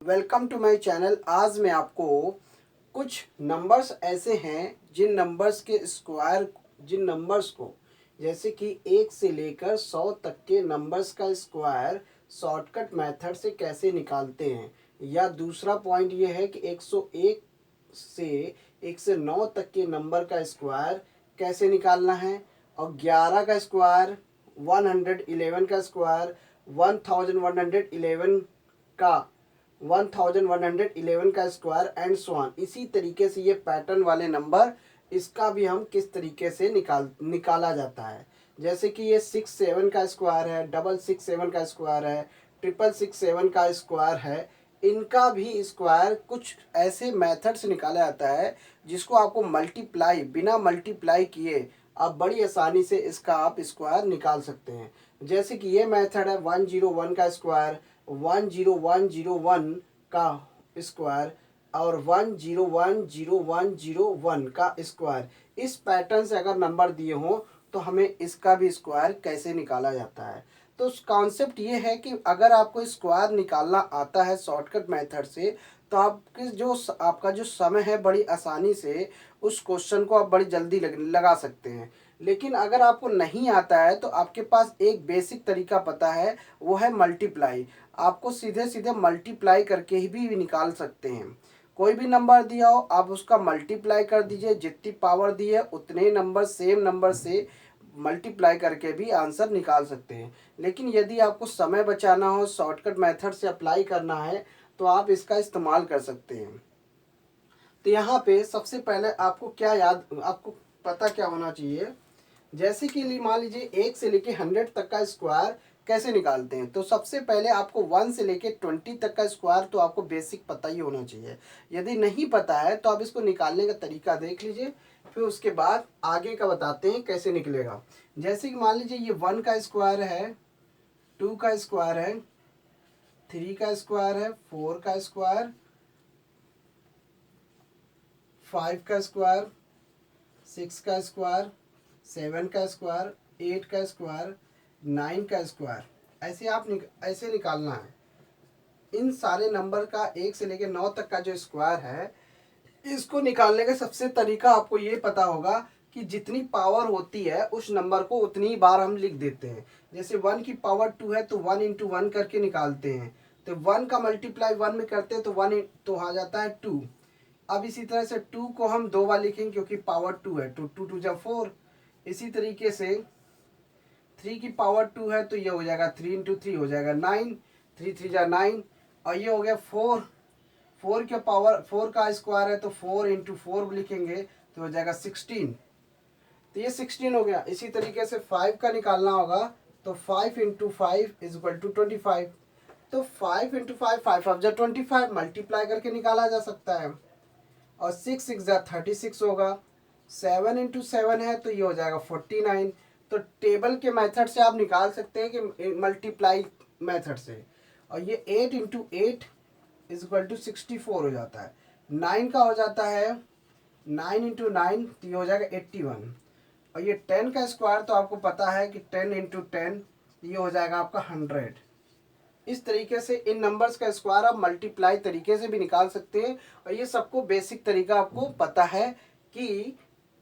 Welcome to my channel. आज मैं आपको कुछ नंबर्स ऐसे हैं जिन नंबर्स को जैसे कि 1 से लेकर 100 तक के नंबर्स का स्क्वायर शॉर्टकट मेथड से कैसे निकालते हैं। या दूसरा पॉइंट ये है कि 101 से 1 से 9 तक के नंबर का स्क्वायर कैसे निकालना है, और 11 का स्क्वायर, 111 का स्क्वायर, 1111 का 1111 का स्क्वायर एंड सो ऑन। इसी तरीके से ये पैटर्न वाले नंबर, इसका भी हम किस तरीके से निकाला जाता है। जैसे कि ये 67 का स्क्वायर है, 667 का स्क्वायर है, 667 का स्क्वायर है। इनका भी स्क्वायर कुछ ऐसे मेथड से निकाला जाता है जिसको आपको बिना मल्टीप्लाई किए आप बड़ी आसानी से इसका आप स्क्वायर निकाल सकते हैं। जैसे कि ये मेथड है 101 का स्क्वायर, 10101 का स्क्वायर और 1010101 का स्क्वायर। इस पैटर्न से अगर नंबर दिए हों तो हमें इसका भी स्क्वायर कैसे निकाला जाता है। तो कॉन्सेप्ट ये है कि अगर आपको स्क्वायर निकालना आता है शॉर्टकट मेथड से, तो आपका जो समय है बड़ी आसानी से उस क्वेश्चन को आप बड़ी जल्दी लगा सकते हैं। लेकिन अगर आपको नहीं आता है तो आपके पास एक बेसिक तरीका पता है, वो है मल्टीप्लाई। आपको सीधे सीधे मल्टीप्लाई करके ही भी निकाल सकते हैं। कोई भी नंबर दिया हो आप उसका मल्टीप्लाई कर दीजिए, जितनी पावर दी है उतने नंबर सेम नंबर से मल्टीप्लाई करके भी आंसर निकाल सकते हैं। लेकिन यदि आपको समय बचाना हो, शॉर्टकट मेथड से अप्लाई करना है, तो आप इसका इस्तेमाल कर सकते हैं। तो यहाँ पे सबसे पहले आपको पता क्या होना चाहिए। जैसे कि मान लीजिए 1 से लेके 100 तक का स्क्वायर कैसे निकालते हैं। तो सबसे पहले आपको 1 से लेके 20 तक का स्क्वायर तो आपको बेसिक पता ही होना चाहिए। यदि नहीं पता है तो आप इसको निकालने का तरीका देख लीजिए, फिर उसके बाद आगे का बताते हैं कैसे निकलेगा। जैसे कि मान लीजिए ये 1 का स्क्वायर है, 2 का स्क्वायर है, 3 का स्क्वायर है, 4 का स्क्वायर, 5 का स्क्वायर, 6 का स्क्वायर, 7 का स्क्वायर, 8 का स्क्वायर, 9 का स्क्वायर। ऐसे निकालना है। इन सारे नंबर का 1 से लेकर 9 तक का जो स्क्वायर है, इसको निकालने का सबसे तरीका आपको ये पता होगा कि जितनी पावर होती है उस नंबर को उतनी बार हम लिख देते हैं। जैसे 1 की पावर 2 है तो 1 इंटू 1 करके निकालते हैं। तो 1 का मल्टीप्लाई 1 में करते हैं तो 1 तो आ जाता है 2। अब इसी तरह से 2 को हम 2 बार लिखेंगे क्योंकि पावर 2 है, तो 2 2 जा 4। इसी तरीके से 3 की पावर 2 है तो ये हो जाएगा 3 इंटू 3 हो जाएगा 9, 3 3 जा 9। और ये हो गया 4, 4 के पावर 4 का स्क्वायर है तो 4 इंटू 4 लिखेंगे तो हो जाएगा 16। तो ये 16 हो गया। इसी तरीके से 5 का निकालना होगा तो 5 इंटू 5 इज इक्वल टू 25। तो 5 इंटू 5, 5 5 जा 25, मल्टीप्लाई करके निकाला जा सकता है। और 6 6 जा 36 होगा। 7 इंटू 7 है तो ये हो जाएगा 49। तो टेबल के मेथड से आप निकाल सकते हैं कि मल्टीप्लाई मेथड से। और ये 8 इंटू 8 इज इक्वल टू 64 हो जाता है। 9 का हो जाता है 9 इंटू 9 तो ये हो जाएगा 81। और ये 10 का स्क्वायर तो आपको पता है कि 10 इंटू 10 ये हो जाएगा आपका 100। इस तरीके से इन नंबर्स का स्क्वायर आप मल्टीप्लाई तरीके से भी निकाल सकते हैं। और ये सबको बेसिक तरीका आपको पता है कि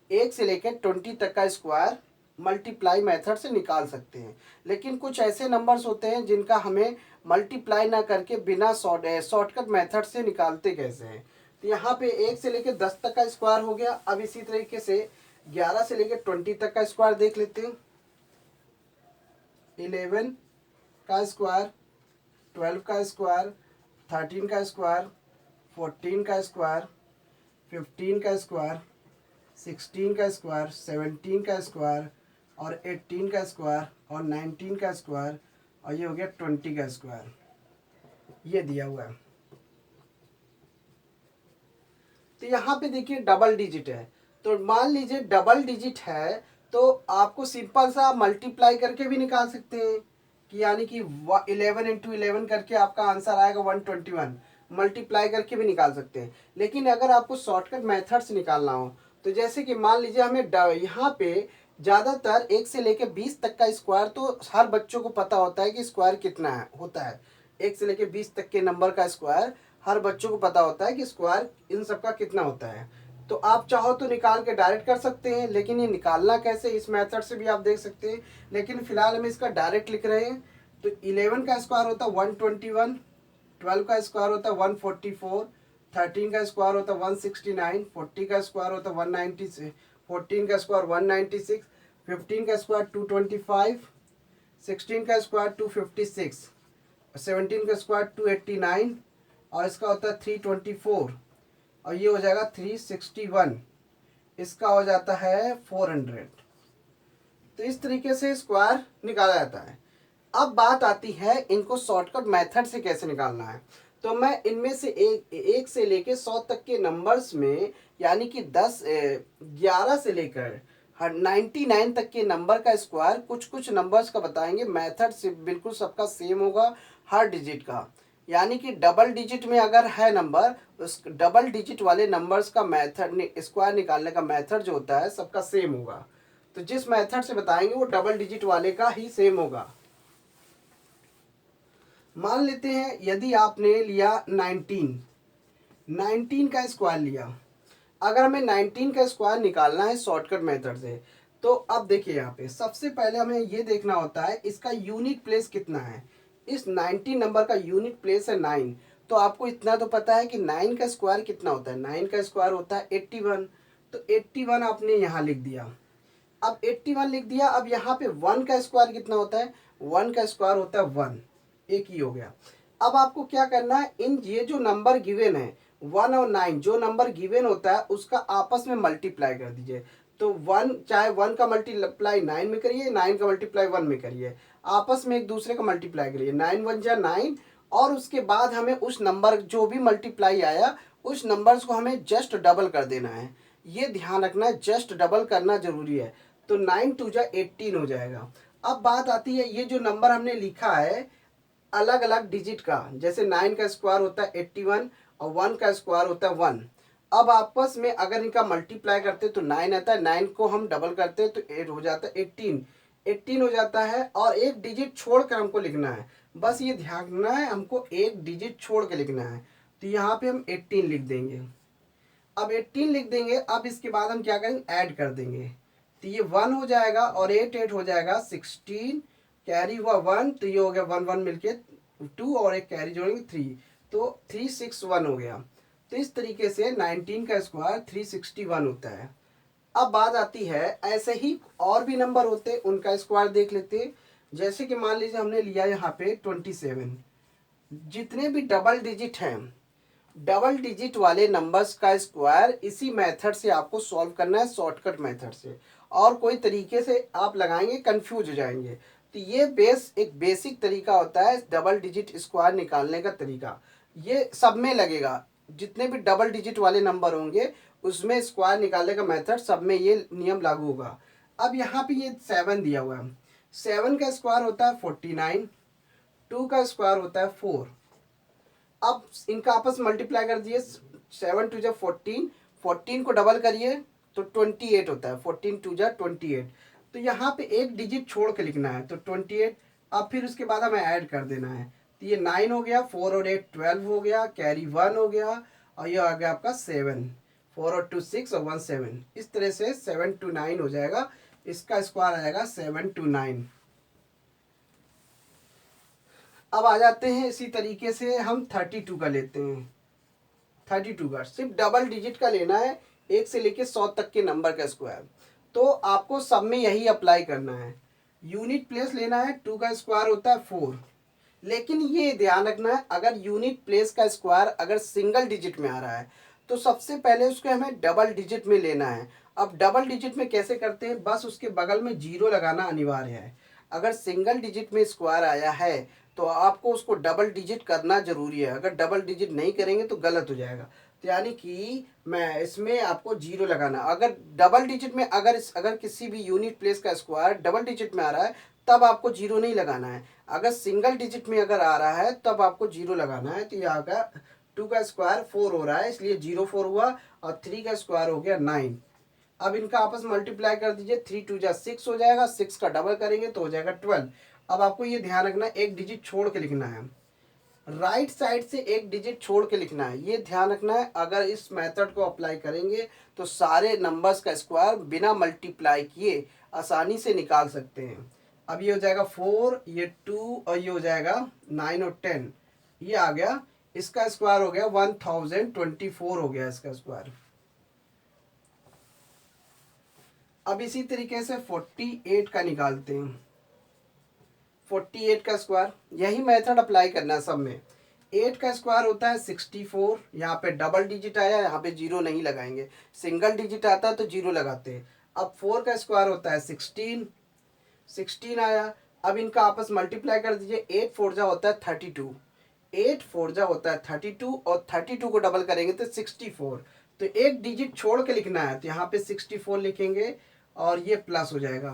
1 से लेकर 20 तक का स्क्वायर मल्टीप्लाई मेथड से निकाल सकते हैं। लेकिन कुछ ऐसे नंबर्स होते हैं जिनका हमें मल्टीप्लाई ना करके बिना शॉर्टकट मेथड से निकालते कैसे हैं। तो यहाँ पे 1 से लेकर 10 तक का स्क्वायर हो गया। अब इसी तरीके से 11 से लेकर 20 तक का स्क्वायर देख लेते हैं। 11 का स्क्वायर, 12 का स्क्वायर, 13 का स्क्वायर, 14 का स्क्वायर, 15 का स्क्वायर, 16 का स्क्वायर, 17 का स्क्वायर और 18 का स्क्वायर और 19 का स्क्वायर और ये हो गया 20 का स्क्वायर। ये दिया हुआ है। तो यहाँ पे देखिए डबल डिजिट है। तो मान लीजिए डबल डिजिट है तो आपको सिंपल सा मल्टीप्लाई करके भी निकाल सकते हैं कि यानी कि 11 इंटू 11 करके आपका आंसर आएगा 121। मल्टीप्लाई करके भी निकाल सकते हैं। लेकिन अगर आपको शॉर्टकट मेथड से निकालना हो तो जैसे कि मान लीजिए हमें यहाँ पे ज़्यादातर 1 से लेकर 20 तक का स्क्वायर तो हर बच्चों को पता होता है कि स्क्वायर कितना होता है। 1 से लेकर 20 तक के नंबर का स्क्वायर हर बच्चों को पता होता है कि स्क्वायर इन सब का कितना होता है। तो आप चाहो तो निकाल के डायरेक्ट कर सकते हैं, लेकिन ये निकालना कैसे इस मेथड से भी आप देख सकते हैं, लेकिन फिलहाल हम इसका डायरेक्ट लिख रहे हैं। तो 11 का स्क्वायर होता है 121, 12 का स्क्वायर होता है 144, 13 का स्क्वायर होता है 169, 40 का स्क्वायर होता है 196, 14 का स्क्वायर 196, 15 का स्क्वायर 225, 16 का स्क्वायर 256, 17 का स्क्वायर 289, और इसका होता है 324, और ये हो जाएगा 361, इसका हो जाता है 400। तो इस तरीके से स्क्वायर निकाला जाता है। अब बात आती है इनको शॉर्टकट मेथड से कैसे निकालना है। तो मैं इनमें से एक से लेके 100 तक के नंबर्स में, यानी कि 11 से लेकर 99 तक के नंबर का स्क्वायर कुछ कुछ नंबर्स का बताएंगे। मेथड से बिल्कुल सबका सेम होगा हर डिजिट का, यानी कि डबल डिजिट में अगर है नंबर, उस डबल डिजिट वाले नंबर्स का मेथड स्क्वायर निकालने का मेथड जो होता है सबका सेम होगा। तो जिस मेथड से बताएंगे वो डबल डिजिट वाले का ही सेम होगा। मान लेते हैं यदि आपने लिया 19 का स्क्वायर लिया, अगर हमें 19 का स्क्वायर निकालना है शॉर्टकट मेथड से, तो अब देखिए यहाँ पे सबसे पहले हमें ये देखना होता है इसका यूनिट प्लेस कितना है। इस 19 नंबर का यूनिट प्लेस है 9। तो आपको इतना तो पता है कि 9 का स्क्वायर कितना होता है, 9 का स्क्वायर होता है 81। तो 81 आपने यहाँ लिख दिया। अब 81 लिख दिया। अब यहाँ पे 1 का स्क्वायर कितना होता है, 1 का स्क्वायर होता है 1, एक ही हो गया। अब आपको क्या करना है, इन ये जो नंबर गिवन है 1 और 9, जो नंबर गिवन होता है उसका आपस में मल्टीप्लाई कर दीजिए। तो 1 चाहे 1 का मल्टीप्लाई 9 में करिए, 9 का मल्टीप्लाई 1 में करिए, आपस में एक दूसरे का मल्टीप्लाई करिए। 9 1 जा 9, और उसके बाद हमें उस नंबर जो भी मल्टीप्लाई आया उस नंबर्स को हमें जस्ट डबल कर देना है। ये ध्यान रखना, जस्ट डबल करना जरूरी है। तो 9 2 जा 18 हो जाएगा। अब बात आती है ये जो नंबर हमने लिखा है अलग अलग डिजिट का, जैसे 9 का स्क्वायर होता है 81 और 1 का स्क्वायर होता है 1। अब आपस में अगर इनका मल्टीप्लाई करते तो 9 आता है, 9 को हम डबल करते तो 8 हो जाता है 18, 18 हो जाता है। और एक डिजिट छोड़कर हमको लिखना है, बस ये ध्यान रखना है हमको एक डिजिट छोड़ के लिखना है। तो यहाँ पे हम 18 लिख देंगे। अब 18 लिख देंगे। अब इसके बाद हम क्या करेंगे, ऐड कर देंगे। तो ये 1 हो जाएगा और 8 8 हो जाएगा 16, कैरी हुआ 1, तो ये हो गया 1 1 मिलके 2, और एक कैरी जोड़ेंगे 3, तो 361 हो गया। तो इस तरीके से 19 का स्क्वायर 361 होता है। अब बात आती है ऐसे ही और भी नंबर होते हैं, उनका स्क्वायर देख लेते हैं। जैसे कि मान लीजिए हमने लिया यहाँ पे 27। जितने भी डबल डिजिट हैं, डबल डिजिट वाले नंबर्स का स्क्वायर इसी मेथड से आपको सॉल्व करना है, शॉर्टकट मेथड से। और कोई तरीके से आप लगाएंगे कंफ्यूज हो जाएंगे। तो ये एक बेसिक तरीका होता है डबल डिजिट स्क्वायर निकालने का तरीका। ये सब में लगेगा, जितने भी डबल डिजिट वाले नंबर होंगे उसमें स्क्वायर निकालने का मेथड सब में ये नियम लागू होगा। अब यहाँ पे ये 7 दिया हुआ है, 7 का स्क्वायर होता है 49, 2 का स्क्वायर होता है 4। अब इनका आपस मल्टीप्लाई कर दिए, 7 2 जा 14, 14 को डबल करिए तो 28 होता है, 14 2 जा 28। तो यहाँ पे एक डिजिट छोड़ के लिखना है, तो 28। अब फिर उसके बाद हमें ऐड कर देना है। तो ये 9 हो गया, 4 और 8 12 हो गया, कैरी 1 हो गया, और ये आ गया आपका 7, 4 और 2 6 और 1 7। इस तरह से 7 to 9 हो जाएगा। इसका स्क्वायर आएगा 7 to 9। अब आ जाते हैं इसी तरीके से हम 32 का लेते हैं। 32 का सिर्फ डबल डिजिट का लेना है, 1 से लेके 100 तक के नंबर का स्क्वायर। तो आपको सब में यही अप्लाई करना है। यूनिट प्लेस लेना है, 2 का स्क्वायर होता है 4। लेकिन ये ध्यान रखना है अगर यूनिट प्लेस का स्क्वायर अगर सिंगल डिजिट में आ रहा है तो सबसे पहले उसको हमें डबल डिजिट में लेना है। अब डबल डिजिट में कैसे करते हैं, बस उसके बगल में जीरो लगाना अनिवार्य है। अगर सिंगल डिजिट में स्क्वायर आया है तो आपको उसको डबल डिजिट करना जरूरी है, अगर डबल डिजिट नहीं करेंगे तो गलत हो जाएगा। तो यानी कि मैं इसमें आपको जीरो लगाना। अगर डबल डिजिट में अगर किसी भी यूनिट प्लेस का स्क्वायर डबल डिजिट में आ रहा है तब आपको जीरो नहीं लगाना है। अगर सिंगल डिजिट में अगर आ रहा है तब आपको जीरो लगाना है। तो यहाँ का 2 का स्क्वायर 4 हो रहा है इसलिए 0 4 हुआ, और 3 का स्क्वायर हो गया 9। अब इनका आपस में मल्टीप्लाई कर दीजिए, 3 2 जा 6 हो जाएगा, 6 का डबल करेंगे तो हो जाएगा 12। अब आपको ये ध्यान रखना एक डिजिट छोड़ के लिखना है। राइट साइड से एक डिजिट छोड़ के लिखना है, ये ध्यान रखना है। अगर इस मेथड को अप्लाई करेंगे तो सारे नंबर्स का स्क्वायर बिना मल्टीप्लाई किए आसानी से निकाल सकते हैं। अब ये हो जाएगा 4, ये 2 और ये हो जाएगा 9 और 10, ये आ गया। इसका स्क्वायर हो गया 1024 हो गया इसका स्क्वायर। अब इसी तरीके से 48 का निकालते हैं। 48 का स्क्वायर, यही मेथड अप्लाई करना है सब में। 8 का स्क्वायर होता है 64, यहाँ पे डबल डिजिट आया, यहाँ पे जीरो नहीं लगाएंगे, सिंगल डिजिट आता है तो जीरो लगाते हैं। अब 4 का स्क्वायर होता है 16 आया। अब इनका आपस मल्टीप्लाई कर दीजिए, 8 4 जा होता है 32, 8 4 जा होता है 32 और 32 को डबल करेंगे तो 64। तो एक डिजिट छोड़ के लिखना है, तो यहाँ पे 64 लिखेंगे और ये प्लस हो जाएगा,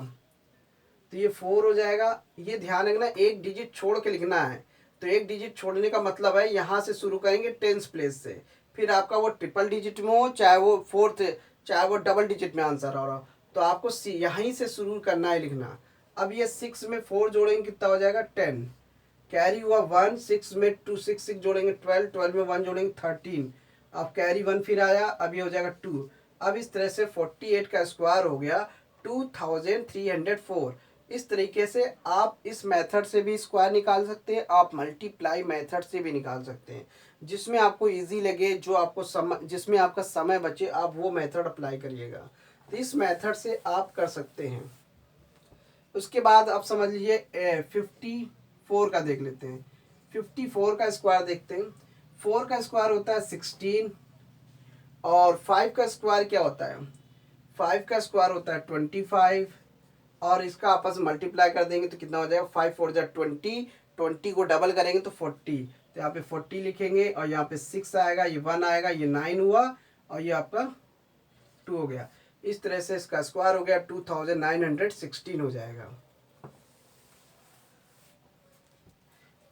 तो ये 4 हो जाएगा। ये ध्यान रखना, एक डिजिट छोड़ के लिखना है। तो एक डिजिट छोड़ने का मतलब है यहाँ से शुरू करेंगे टेंस प्लेस से, फिर आपका वो ट्रिपल डिजिट में हो, चाहे वो फोर्थ, चाहे वो डबल डिजिट में आंसर आ रहा हो, तो आपको यहीं से शुरू करना है लिखना। अब ये 6 में 4 जोड़ेंगे कितना हो जाएगा 10, कैरी हुआ 1, 6 में 2 6 6 जोड़ेंगे 12, 12 में 1 जोड़ेंगे 13, अब कैरी 1 फिर आया, अब ये हो जाएगा 2। अब इस तरह से 48 का स्क्वायर हो गया 2304। इस तरीके से आप इस मेथड से भी स्क्वायर निकाल सकते हैं, आप मल्टीप्लाई मेथड से भी निकाल सकते हैं। जिसमें आपको इजी लगे, जो आपको जिसमें आपका समय बचे, आप वो मेथड अप्लाई करिएगा। तो इस मेथड से आप कर सकते हैं। उसके बाद आप समझ लीजिए 54 का देख लेते हैं। 54 का स्क्वायर देखते हैं। 4 का स्क्वायर होता है 16 और 5 का स्क्वायर क्या होता है, 5 का स्क्वायर होता है 25 और इसका आपस में मल्टीप्लाई कर देंगे तो कितना हो जाएगा 5 4 जा 20, 20 को डबल करेंगे तो 40, तो यहाँ पे 40 लिखेंगे और यहाँ पे 6 आएगा, ये 1 आएगा, ये 9 हुआ और ये आपका 2 हो गया। इस तरह से इसका स्क्वायर हो गया 2916 हो जाएगा।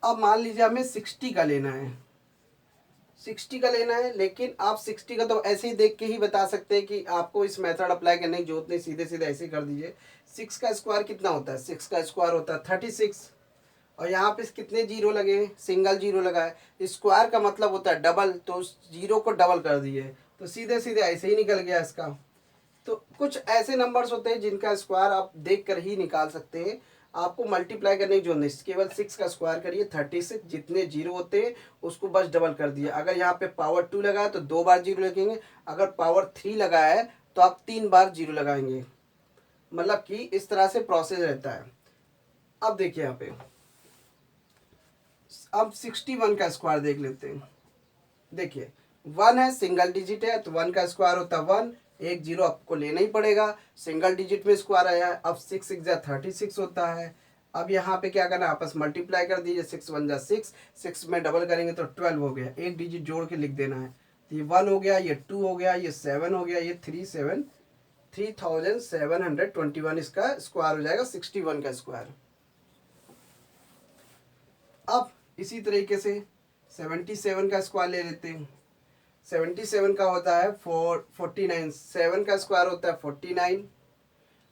अब मान लीजिए हमें 60 का लेना है, 60 का लेना है, लेकिन आप 60 का तो ऐसे ही देख के ही बता सकते हैं कि आपको इस मेथड अप्लाई करने की जरूरत नहीं, सीधे सीधे ऐसे ही कर दीजिए। 6 का स्क्वायर कितना होता है, 6 का स्क्वायर होता है 36 और यहाँ पे कितने जीरो लगे, सिंगल जीरो लगा है। स्क्वायर का मतलब होता है डबल, तो उस जीरो को डबल कर दिए, तो सीधे सीधे ऐसे ही निकल गया इसका। तो कुछ ऐसे नंबर्स होते हैं जिनका स्क्वायर आप देख कर ही निकाल सकते हैं, आपको मल्टीप्लाई करने की जरूरत नहीं। केवल 6 का स्क्वायर करिए 36, जितने जीरो होते हैं उसको बस डबल कर दिए। अगर यहाँ पे पावर 2 लगा है तो 2 बार जीरो लगेंगे, अगर पावर 3 लगा है तो आप 3 बार जीरो लगाएंगे, मतलब कि इस तरह से प्रोसेस रहता है। अब देखिए यहाँ पे, अब 61 का स्क्वायर देख लेते हैं। देखिए 1 है, सिंगल डिजिट है, तो 1 का स्क्वायर होता है 1, एक जीरो आपको लेना ही पड़ेगा, सिंगल डिजिट में स्क्वायर आया है। अब 6 6 जा 36 होता है। अब यहाँ पे क्या करना है, आपस मल्टीप्लाई कर दीजिए, 6 1 जा 6, 6 में डबल करेंगे तो 12 हो गया, एक डिजिट जोड़ के लिख देना है। तो ये 1 हो गया, ये 2 हो गया, ये 7 हो गया, ये 3721 इसका स्क्वायर हो जाएगा 61 का स्क्वायर। अब इसी तरीके से 77 का स्क्वायर ले लेते हैं। 77 का होता है 49, 7 का स्क्वायर होता है 49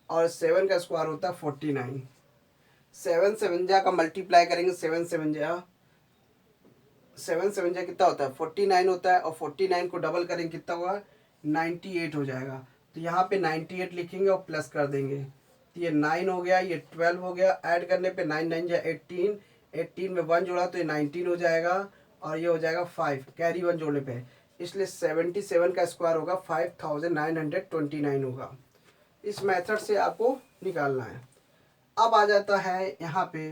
और 7 का स्क्वायर होता है 49। 7 7 जा का मल्टीप्लाई करेंगे, 7 7 जा कितना होता है 49 होता है, और 49 को डबल करेंगे कितना हुआ 98 हो जाएगा। तो यहाँ पे 98 लिखेंगे और प्लस कर देंगे, तो ये 9 हो गया, ये 12 हो गया, ऐड करने पे 9 9 जा 18, 18 में 1 जोड़ा तो ये 19 हो जाएगा और ये हो जाएगा 5, कैरी 1 जोड़ने पे, इसलिए 77 का स्क्वायर होगा 5929 होगा। इस मेथड से आपको निकालना है। अब आ जाता है यहाँ पे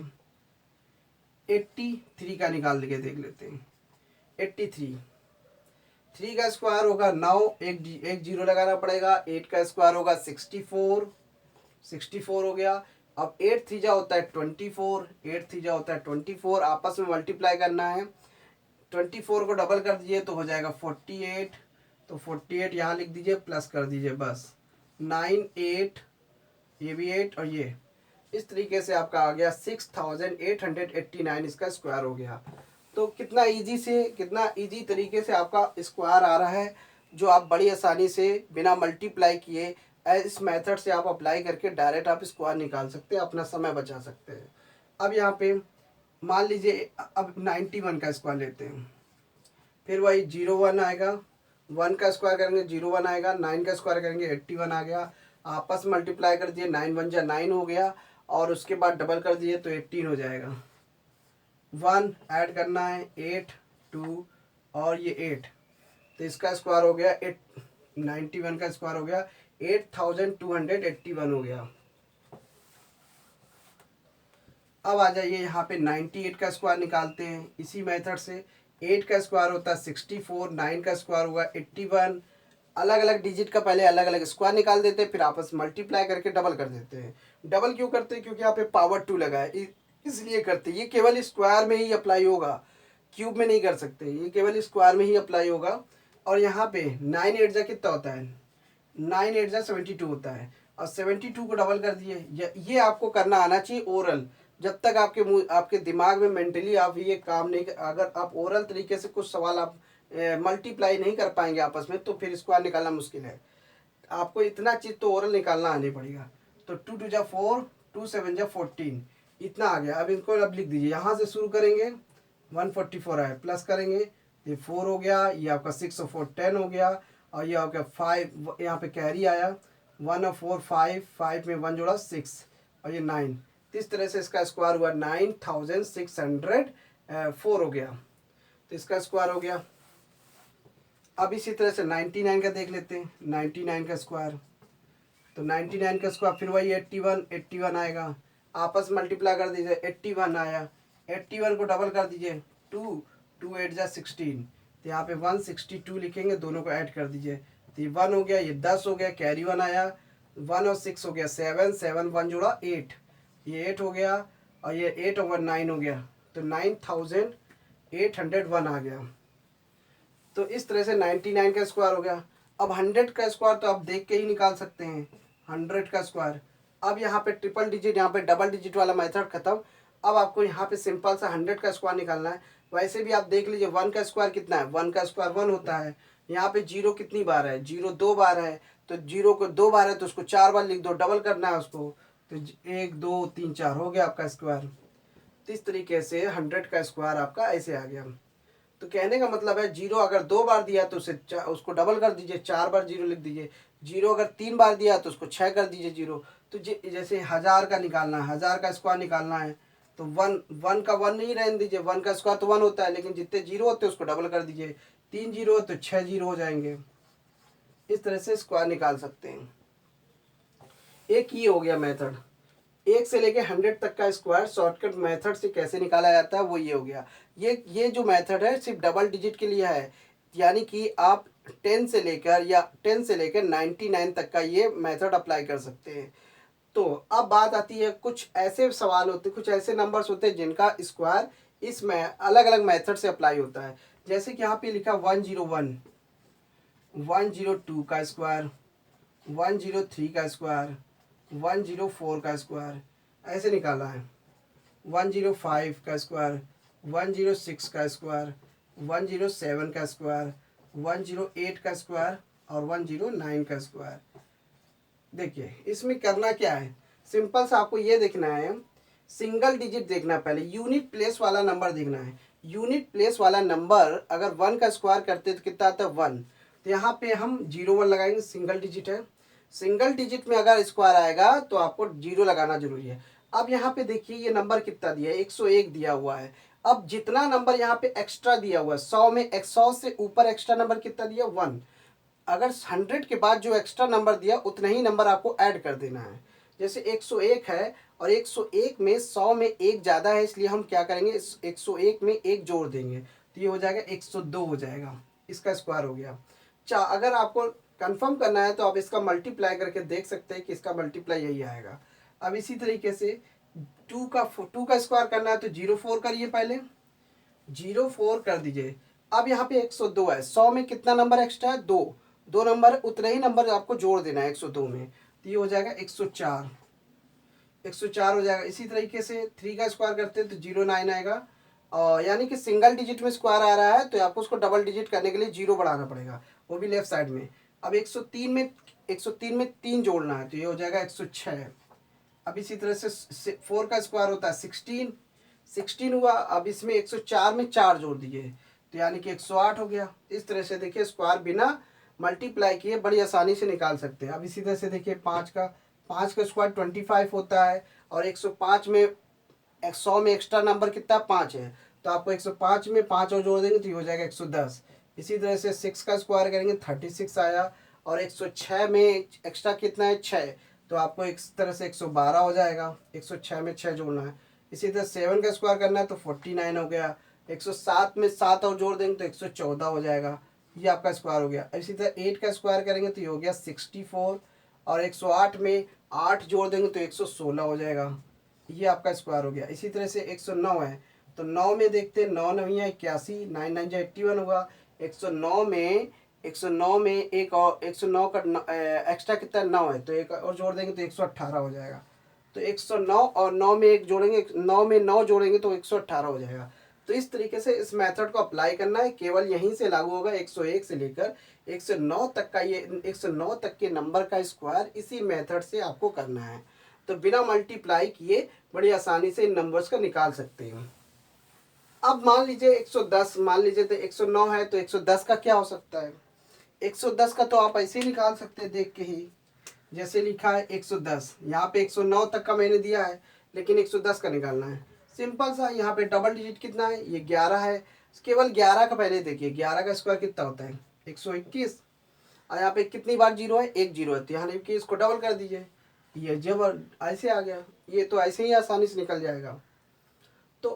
83 का निकाल के देख लेते हैं। 83, 3 का स्क्वायर होगा 9, एक जीरो लगाना पड़ेगा। 8 का स्क्वायर होगा 64, 64 हो गया। अब 8 3 जा होता है 24, 8 3 जा होता है 24, आपस में मल्टीप्लाई करना है। 24 को डबल कर दीजिए तो हो जाएगा 48, तो 48 यहाँ लिख दीजिए, प्लस कर दीजिए बस 9 8, ये भी 8 और ये, इस तरीके से आपका आ गया 6889 इसका स्क्वायर हो गया। तो कितना इजी तरीके से आपका स्क्वायर आ रहा है, जो आप बड़ी आसानी से बिना मल्टीप्लाई किए इस मेथड से आप अप्लाई करके डायरेक्ट आप स्क्वायर निकाल सकते हैं, अपना समय बचा सकते हैं। अब यहाँ पे मान लीजिए अब 91 का स्क्वायर लेते हैं, फिर वही 01 आएगा, 1 का स्क्वायर करेंगे 01 आएगा, 9 का स्क्वायर करेंगे 81 आ गया, आपस में मल्टीप्लाई कर दिए 9 1 जा 9 हो गया, और उसके बाद डबल कर दिए तो 18 हो जाएगा। 1 ऐड करना है 8 2 और ये 8, तो इसका स्क्वायर हो गया 91 का स्क्वायर हो गया 8281 हो गया। अब आ जाइए यहाँ पे 98 का स्क्वायर निकालते हैं इसी मेथड से। 8 का स्क्वायर होता है 64, 9 का स्क्वायर हुआ 81। अलग अलग डिजिट का पहले अलग अलग स्क्वायर निकाल देते हैं, फिर आपस में मल्टीप्लाई करके डबल कर देते हैं। डबल क्यों करते हैं? क्योंकि यहाँ पे पावर 2 लगा है, इसलिए करते हैं। ये केवल स्क्वायर में ही अप्लाई होगा, क्यूब में नहीं कर सकते, ये केवल स्क्वायर में ही अप्लाई होगा। और यहाँ पे 9 8 जा कितना होता है? 9 8 जा 72 होता है, और 72 को डबल कर दिए। ये आपको करना आना चाहिए ओरल। जब तक आपके दिमाग में मेंटली आप ये काम नहीं, अगर आप ओरल तरीके से कुछ सवाल आप मल्टीप्लाई नहीं कर पाएंगे आपस में, तो फिर स्क्वायर निकालना मुश्किल है। आपको इतना चीज तो ओरल निकालना आने पड़ेगा। तो 2 2 जा 4, 2 7 जा 14, इतना आ गया। अब इनको अब लिख दीजिए, यहाँ से शुरू करेंगे 144 आए, प्लस करेंगे ये 4 हो गया, ये आपका 6 और 4 10 हो गया, और ये आपका 5 यहाँ पे कैरी आया, 1 और 4 5, 5 में 1 जोड़ा 6 और ये 9। इस तरह से इसका स्क्वायर हुआ 9604 हो गया, तो इसका स्क्वायर हो गया। अब इसी तरह से 99 का देख लेते हैं, 99 का स्क्वायर। तो 99 का स्क्वायर फिर वही 81 आएगा, आपस मल्टीप्लाई कर दीजिए 81 आया, 81 को डबल कर दीजिए 2 2 8 जा 16, तो यहाँ पे 162 लिखेंगे, दोनों को ऐड कर दीजिए, तो ये 1 हो गया, ये 10 हो गया, कैरी 1 आया, 1 और 6 हो गया 7 7 1 जोड़ा 8, ये 8 हो गया, और ये 8 ओवर 9 हो गया, तो 9801 आ गया। तो इस तरह से 99 का स्क्वायर हो गया। अब 100 का स्क्वायर तो आप देख के ही निकाल सकते हैं, 100 का स्क्वायर। अब यहाँ पे ट्रिपल डिजिट, यहाँ पे डबल डिजिट वाला मेथड खत्म। अब आपको यहाँ पे सिंपल सा 100 का स्क्वायर निकालना है। वैसे भी आप देख लीजिए 1 का स्क्वायर कितना है, 1 का स्क्वायर 1 होता है। यहाँ पे 0 कितनी बार है, 0 2 बार है, तो 0 को 2 बार है तो उसको 4 बार लिख दो, डबल करना है उसको, तो 1 2 3 4 हो गया आपका स्क्वायर। तो इस तरीके से 100 का स्क्वायर आपका ऐसे आ गया। तो कहने का मतलब है 0 अगर 2 बार दिया तो उसको डबल कर दीजिए, 4 बार 0 लिख दीजिए। 0 अगर 3 बार दिया तो उसको 6 कर दीजिए 0। तो जैसे 1000 का निकालना है, 1000 का स्क्वायर निकालना है, तो 1 का 1 नहीं रहने दीजिए, 1 का स्क्वायर तो 1 होता है, लेकिन जितने 0 होते हैं उसको डबल कर दीजिए। 3 0 तो 6 0 हो जाएंगे। इस तरह से स्क्वायर निकाल सकते हैं। एक ये हो गया मेथड। 1 से लेके 100 तक का स्क्वायर शॉर्टकट मेथड से कैसे निकाला जाता है वो ये हो गया। ये जो मेथड है सिर्फ डबल डिजिट के लिए है, यानी कि आप 10 से लेकर 99 तक का ये मेथड अप्लाई कर सकते हैं। तो अब बात आती है, कुछ ऐसे सवाल होते, कुछ ऐसे नंबर्स होते हैं जिनका स्क्वायर इसमें अलग अलग मेथड से अप्लाई होता है। जैसे कि यहाँ पे लिखा 101, 102 का स्क्वायर, 103 का स्क्वायर, 104 का स्क्वायर ऐसे निकाला है। 105 का स्क्वायर, 106 का स्क्वायर, 107 का स्क्वायर, 108 का स्क्वायर और 109 का स्क्वायर। देखिए इसमें करना क्या है, सिंपल सा आपको ये देखना है, सिंगल डिजिट देखना है, पहले यूनिट प्लेस वाला नंबर देखना है। यूनिट प्लेस वाला नंबर अगर 1 का स्क्वायर करते तो कितना आता है 1, तो यहाँ पे हम 0 1 लगाएंगे, सिंगल डिजिट है। सिंगल डिजिट में अगर स्क्वायर आएगा तो आपको 0 लगाना जरूरी है। अब यहाँ पे देखिए ये नंबर कितना दिया है, 101 दिया हुआ है। अब जितना नंबर यहाँ पे एक्स्ट्रा दिया हुआ है 100 में, 100 से ऊपर एक्स्ट्रा नंबर कितना दिया 1, अगर 100 के बाद जो एक्स्ट्रा नंबर दिया उतना ही नंबर आपको ऐड कर देना है। जैसे 101 है और 101 में 100 में 1 ज़्यादा है, इसलिए हम क्या करेंगे 101 में 1 जोड़ देंगे, तो ये हो जाएगा 102 हो जाएगा, इसका स्क्वायर हो गया। अगर आपको कंफर्म करना है तो आप इसका मल्टीप्लाई करके देख सकते हैं कि इसका मल्टीप्लाई यही आएगा। अब इसी तरीके से 2 का स्क्वायर करना है तो 04 करिए, पहले 04 कर दीजिए। अब यहाँ पे 102 है, 100 में कितना नंबर एक्स्ट्रा है 2, 2 नंबर, उतने ही नंबर आपको जोड़ देना है 102 में, तो ये हो जाएगा 104, 104 हो जाएगा। इसी तरीके से 3 का स्क्वायर करते हैं तो 09 आएगा, और यानी कि सिंगल डिजिट में स्क्वायर आ रहा है तो आपको उसको डबल डिजिट करने के लिए 0 बढ़ाना पड़ेगा, वो भी लेफ्ट साइड में। अब 103 में 3 जोड़ना है तो ये हो जाएगा 106। अब इसी तरह से 4 का स्क्वायर होता है 16, 16 हुआ। अब इसमें 104 में 4 जोड़ दिए तो यानी कि 108 हो गया। इस तरह से देखिए स्क्वायर बिना मल्टीप्लाई किए बड़ी आसानी से निकाल सकते हैं। अब इसी तरह से देखिए 5 का स्क्वायर 25 होता है और 105 में 100 में एक्स्ट्रा नंबर कितना 5 है, तो आपको 105 में 5 और जोड़ देंगे तो ये हो जाएगा 110। इसी तरह से 6 का स्क्वायर करेंगे 36 आया और 106 में एक्स्ट्रा कितना है 6, तो आपको इस तरह से 112 हो जाएगा। 106 में 6 जोड़ना है। इसी तरह 7 का स्क्वायर करना है तो 49 हो गया। 107 में 7 और जोड़ देंगे तो 114 हो जाएगा। ये आपका स्क्वायर हो गया। इसी तरह 8 का स्क्वायर करेंगे तो ये हो गया 64 और 108 में 8 जोड़ देंगे तो 116 हो जाएगा। ये आपका स्क्वायर हो गया। इसी तरह से 109 है तो 9 में देखते हैं, 9 9 है 81, 9 9 जो 81 हुआ। 109 में एक और 109 का एक्स्ट्रा कितना 9 है तो एक और जोड़ देंगे तो 118 हो जाएगा। तो 109 और 9 में एक जोड़ेंगे, 9 में 9 जोड़ेंगे तो 118 हो जाएगा। तो इस तरीके से इस मेथड को अप्लाई करना है। केवल यहीं से लागू होगा। 101 से लेकर 109 तक का, ये 109 तक के नंबर का स्क्वायर इसी मेथड से आपको करना है। तो बिना मल्टीप्लाई किए बड़ी आसानी से इन नंबर्स का निकाल सकते हैं। अब मान लीजिए 110, मान लीजिए तो 109 है तो 110 का क्या हो सकता है। 110 का तो आप ऐसे ही निकाल सकते हैं देख के ही। जैसे लिखा है 110, यहाँ पे 109 तक का मैंने दिया है लेकिन 110 का निकालना है। सिंपल सा, यहाँ पे डबल डिजिट कितना है, ये 11 है। केवल 11 का पहले देखिए, 11 का स्क्वायर कितना होता है 121 और यहाँ पे कितनी बार जीरो है, एक जीरो है, तो यहाँ लिखिए इसको डबल कर दीजिए। ये जब ऐसे आ गया, ये तो ऐसे ही आसानी से निकल जाएगा। तो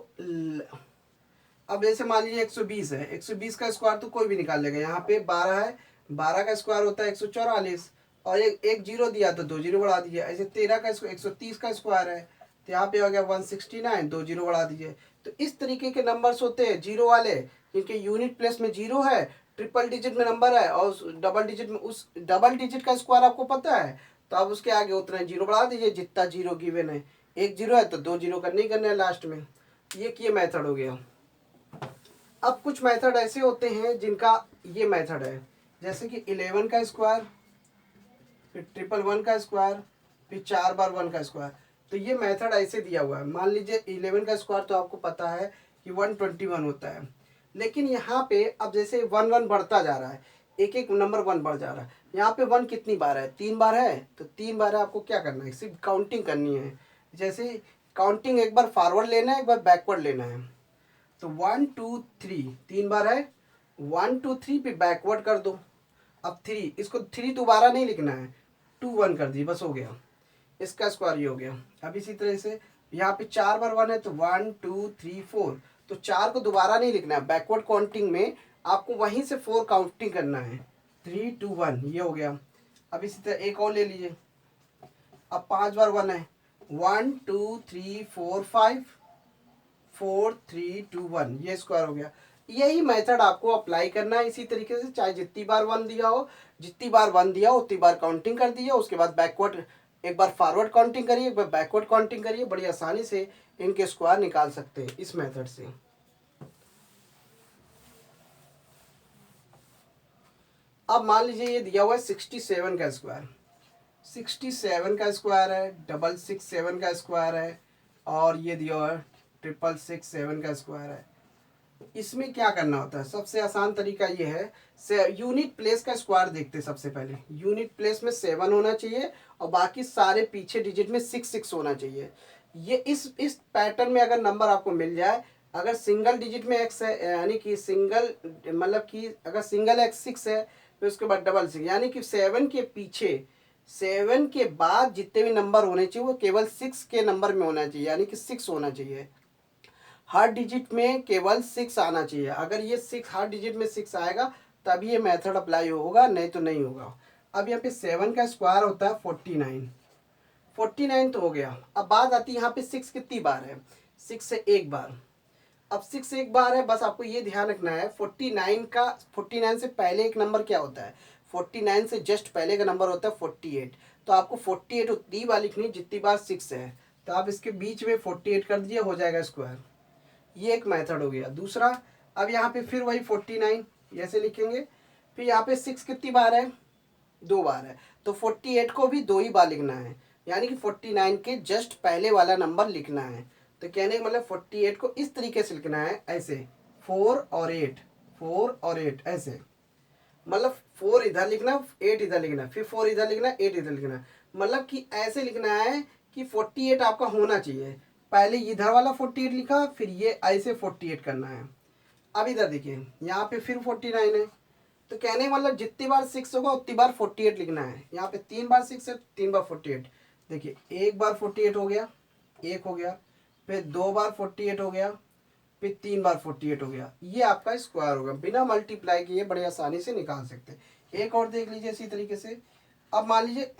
अब जैसे मान लीजिए 120 है, 120 का स्क्वायर तो कोई भी निकाल लेगा। यहाँ पे 12 है, 12 का स्क्वायर होता है 144 और एक जीरो दिया तो 2 जीरो बढ़ा दीजिए। ऐसे 13 का 130 का स्क्वायर है तो यहाँ पे हो गया 169, 2 जीरो बढ़ा दीजिए। तो इस तरीके के नंबर्स होते हैं जीरो वाले, जिनके यूनिट प्लेस में जीरो है, ट्रिपल डिजिट में नंबर है और डबल डिजिट में, उस डबल डिजिट का स्क्वायर आपको पता है तो आप उसके आगे उतना जीरो बढ़ा दीजिए जितना जीरो गिवन है। एक जीरो है तो 2 जीरो करने ही करने हैं लास्ट में। ये मेथड हो गया। अब कुछ मेथड ऐसे होते हैं जिनका ये मेथड है, जैसे कि 11 का स्क्वायर, फिर 111 का स्क्वायर, फिर 4 बार 1 का स्क्वायर। तो ये मेथड ऐसे दिया हुआ है। मान लीजिए 11 का स्क्वायर तो आपको पता है कि 121 होता है, लेकिन यहाँ पे अब जैसे 1 1 बढ़ता जा रहा है, एक एक नंबर 1 बढ़ जा रहा है। यहाँ पे 1 कितनी बार है, 3 बार है, तो 3 बार है। आपको क्या करना है, सिर्फ काउंटिंग करनी है। जैसे काउंटिंग एक बार फॉरवर्ड लेना है, एक बार बैकवर्ड लेना है। तो 1 2 3 3 बार है, 1 2 3 पे बैकवर्ड कर दो। अब 3, इसको 3 दोबारा नहीं लिखना है, 2 1 कर दी, बस हो गया। इसका स्क्वायर ये हो गया। अब इसी तरह से यहाँ पे 4 बार 1 है तो 1 2 3 4, तो 4 को दोबारा नहीं लिखना है, बैकवर्ड काउंटिंग में आपको वहीं से 4 काउंटिंग करना है। 3 2 1 ये हो गया। अब इसी तरह एक और ले लीजिए। अब 5 बार 1 है, 1 2 3 4 5 4 3 2 1, ये स्क्वायर हो गया। यही मेथड आपको अप्लाई करना है इसी तरीके से। चाहे जितनी बार 1 दिया हो, जितनी बार 1 दिया हो उतनी बार काउंटिंग कर दीजिए। उसके बाद बैकवर्ड, एक बार फॉरवर्ड काउंटिंग करिए, एक बार बैकवर्ड काउंटिंग करिए। बड़ी आसानी से इनके स्क्वायर निकाल सकते हैं इस मेथड से। अब मान लीजिए ये दिया हुआ है 67 का स्क्वायर, 67 का स्क्वायर है, 667 का स्क्वायर है और ये दिया हुआ है 667 का स्क्वायर है। इसमें क्या करना होता है, सबसे आसान तरीका ये है, से यूनिट प्लेस का स्क्वायर देखते हैं। सबसे पहले यूनिट प्लेस में 7 होना चाहिए और बाकी सारे पीछे डिजिट में 6 6 होना चाहिए। ये इस पैटर्न में अगर नंबर आपको मिल जाए, अगर सिंगल डिजिट में एक्स है, यानी कि सिंगल, मतलब कि अगर सिंगल एक्स 6 है तो उसके बाद डबल 6, यानी कि 7 के पीछे, 7 के बाद जितने भी नंबर होने चाहिए वो केवल 6 के नंबर में होना चाहिए, यानी कि 6 होना चाहिए। हर डिजिट में केवल 6 आना चाहिए। अगर ये 6 हर डिजिट में 6 आएगा तभी ये मेथड अप्लाई होगा, नहीं तो नहीं होगा। अब यहाँ पे 7 का स्क्वायर होता है 49, 49 तो हो गया। अब बात आती है यहाँ पे 6 कितनी बार है, 6 से एक बार। अब 6 एक बार है, बस आपको ये ध्यान रखना है 49 से पहले एक नंबर क्या होता है, 49 से जस्ट पहले का नंबर होता है 48। तो आपको 48 उतनी बार लिखनी जितनी बार 6 है, तो आप इसके बीच में 48 कर दीजिए, हो जाएगा स्क्वायर। ये एक मेथड हो गया। दूसरा, अब यहाँ पे फिर वही 49 ऐसे लिखेंगे। फिर यहाँ पे 6 कितनी बार है, 2 बार है, तो 48 को भी 2 ही बार लिखना है, यानी कि 49 के जस्ट पहले वाला नंबर लिखना है। तो कहने का मतलब 48 को इस तरीके से लिखना है, ऐसे 4 और 8, 4 और 8 ऐसे, मतलब 4 इधर लिखना, 8 इधर लिखना, फिर 4 इधर लिखना, 8 इधर लिखना, मतलब कि ऐसे लिखना है कि 48 आपका होना चाहिए। पहले इधर वाला 48 लिखा, फिर ये ऐसे 48 करना है। अब इधर देखिए, यहाँ पे फिर 49 है, तो कहने का मतलब जितनी बार 6 होगा उतनी बार 48 लिखना है। यहाँ पे 3 बार 6 है, 3 बार 48। देखिए एक बार 48 हो गया, एक हो गया, फिर 2 बार 48 हो गया, फिर 3 बार 48 हो गया। ये आपका स्क्वायर होगा, बिना मल्टीप्लाई किए बड़े आसानी से निकाल सकते हैं। एक और देख लीजिए इसी तरीके से। अब मान लीजिए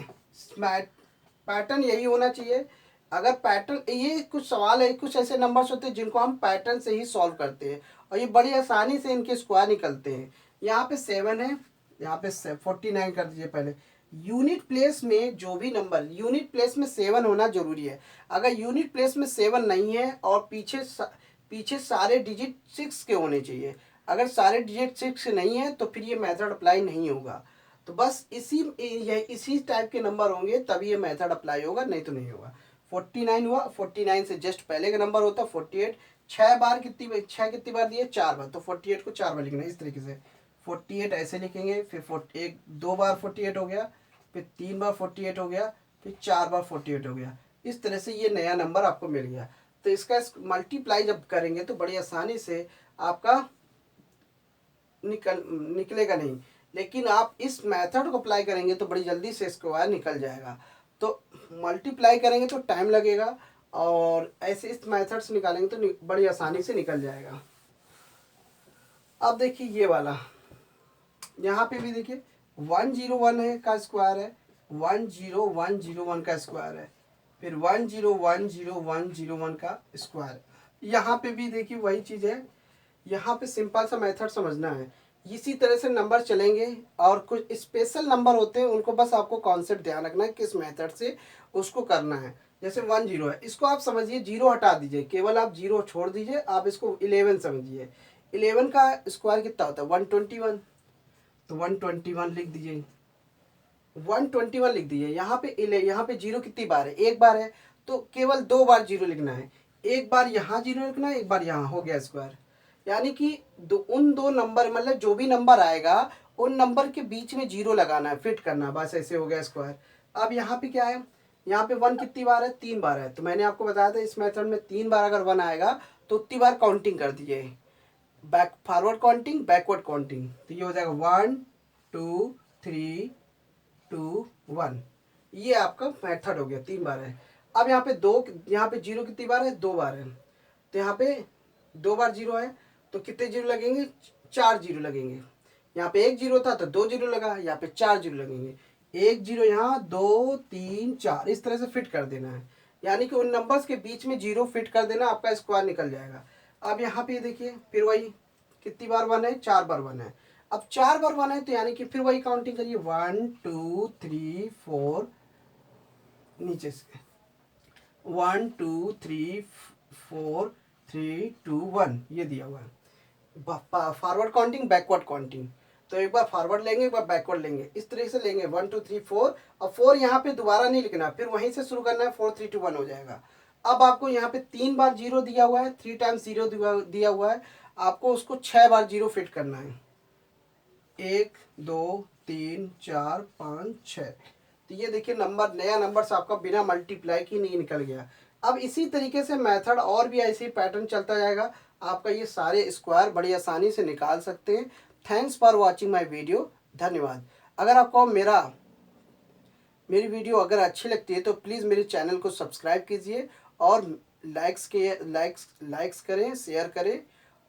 पैटर्न यही होना चाहिए। अगर पैटर्न, ये कुछ सवाल है, कुछ ऐसे नंबर्स होते हैं जिनको हम पैटर्न से ही सॉल्व करते हैं और ये बड़ी आसानी से इनके स्क्वायर निकलते हैं। यहाँ पे 7 है, यहाँ पे 49 कर दीजिए पहले। यूनिट प्लेस में जो भी नंबर, यूनिट प्लेस में 7 होना जरूरी है। अगर यूनिट प्लेस में 7 नहीं है और पीछे सारे डिजिट 6 के होने चाहिए, अगर सारे डिजिट 6 नहीं है तो फिर ये मेथड अप्लाई नहीं होगा। तो बस इसी टाइप के नंबर होंगे तभी ये मेथड अप्लाई होगा, नहीं तो नहीं होगा। 49 हुआ, 49 से जस्ट पहले का नंबर होता 48। 6 बार कितनी बार दिए, 4 बार, तो 48 को 4 बार लिखना है इस तरीके से। 48 ऐसे लिखेंगे, फिर 2 बार 48 हो गया, फिर 3 बार 48 हो गया, फिर 4 बार 48 हो गया। इस तरह से ये नया नंबर आपको मिल गया। तो इसका मल्टीप्लाई जब करेंगे तो बड़ी आसानी से आपका निकलेगा नहीं, लेकिन आप इस मेथड को अप्लाई करेंगे तो बड़ी जल्दी से स्क्वायर निकल जाएगा। तो मल्टीप्लाई करेंगे तो टाइम लगेगा, और ऐसे इस मेथड से निकालेंगे तो बड़ी आसानी से निकल जाएगा। अब देखिए ये वाला, यहाँ पे भी देखिए 101 है का स्क्वायर है, 10101 का स्क्वायर है, फिर 1010101 का स्क्वायर। यहाँ पे भी देखिए वही चीज़ है। यहाँ पे सिंपल सा मेथड समझना है, इसी तरह से नंबर चलेंगे, और कुछ स्पेशल नंबर होते हैं उनको बस आपको कॉन्सेप्ट ध्यान रखना है किस मेथड से उसको करना है। जैसे 10 है, इसको आप समझिए 0 हटा दीजिए, केवल आप 0 छोड़ दीजिए, आप इसको 11 समझिए। 11 का स्क्वायर कितना होता है, 121, तो 121 लिख दीजिए, 121 लिख दीजिए। यहाँ पे 0 कितनी बार है, एक बार है, तो केवल 2 बार 0 लिखना है, एक बार यहाँ 0 लिखना है, एक बार यहाँ, हो गया स्क्वायर। यानी कि उन दो नंबर, मतलब जो भी नंबर आएगा उन नंबर के बीच में 0 लगाना है, फिट करना, बस ऐसे हो गया स्क्वायर। अब यहाँ पे क्या है, यहाँ पे 1 कितनी बार है, 3 बार है, तो मैंने आपको बताया था इस मेथड में 3 बार अगर 1 आएगा तो उतनी बार काउंटिंग कर दीजिए, फॉरवर्ड काउंटिंग, बैकवर्ड काउंटिंग, तो ये हो जाएगा 1 2 3 2 1। ये आपका मेथड हो गया, 3 बार है। अब यहाँ पे 0 कितनी बार है, 2 बार है, तो यहाँ पे 2 बार 0 है, तो कितने 0 लगेंगे, 4 0 लगेंगे। यहाँ पे 1 0 था तो 2 0 लगा, यहाँ पे 4 0 लगेंगे, 1 0 यहाँ, 2 3 4, इस तरह से फिट कर देना है। यानी कि उन नंबर्स के बीच में 0 फिट कर देना, आपका स्क्वायर निकल जाएगा। अब यहाँ पे देखिए फिर वही, कितनी बार 1 है, 4 बार 1 है। अब 4 बार 1 है तो यानी कि फिर वही काउंटिंग करिए, 1 2 3 4, नीचे से 1 2 3 4 3 2 1, ये दिया हुआ है। फॉरवर्ड काउंटिंग, बैकवर्ड काउंटिंग, तो एक बार फॉरवर्ड लेंगे, एक बार बैकवर्ड लेंगे, इस तरीके से लेंगे 1 2 3 4, और 4 यहाँ पे दोबारा नहीं लिखना, फिर वहीं से शुरू करना है, 4 3 2 1 हो जाएगा। अब आपको यहाँ पे 3 बार 0 दिया हुआ है, 3 टाइम्स 0 दिया हुआ है, आपको उसको 6 बार 0 फिट करना है, 1 2 3 4 5 6। तो ये देखिए नंबर, नया नंबर से आपका बिना मल्टीप्लाई की नहीं निकल गया। अब इसी तरीके से मेथड और भी ऐसे ही पैटर्न चलता जाएगा, आपका ये सारे स्क्वायर बड़ी आसानी से निकाल सकते हैं। Thanks for watching my video, धन्यवाद। अगर आपको मेरी वीडियो अगर अच्छी लगती है तो प्लीज़ मेरे चैनल को सब्सक्राइब कीजिए, और लाइक्स करें, शेयर करें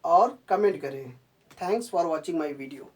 और कमेंट करें। Thanks for watching my video.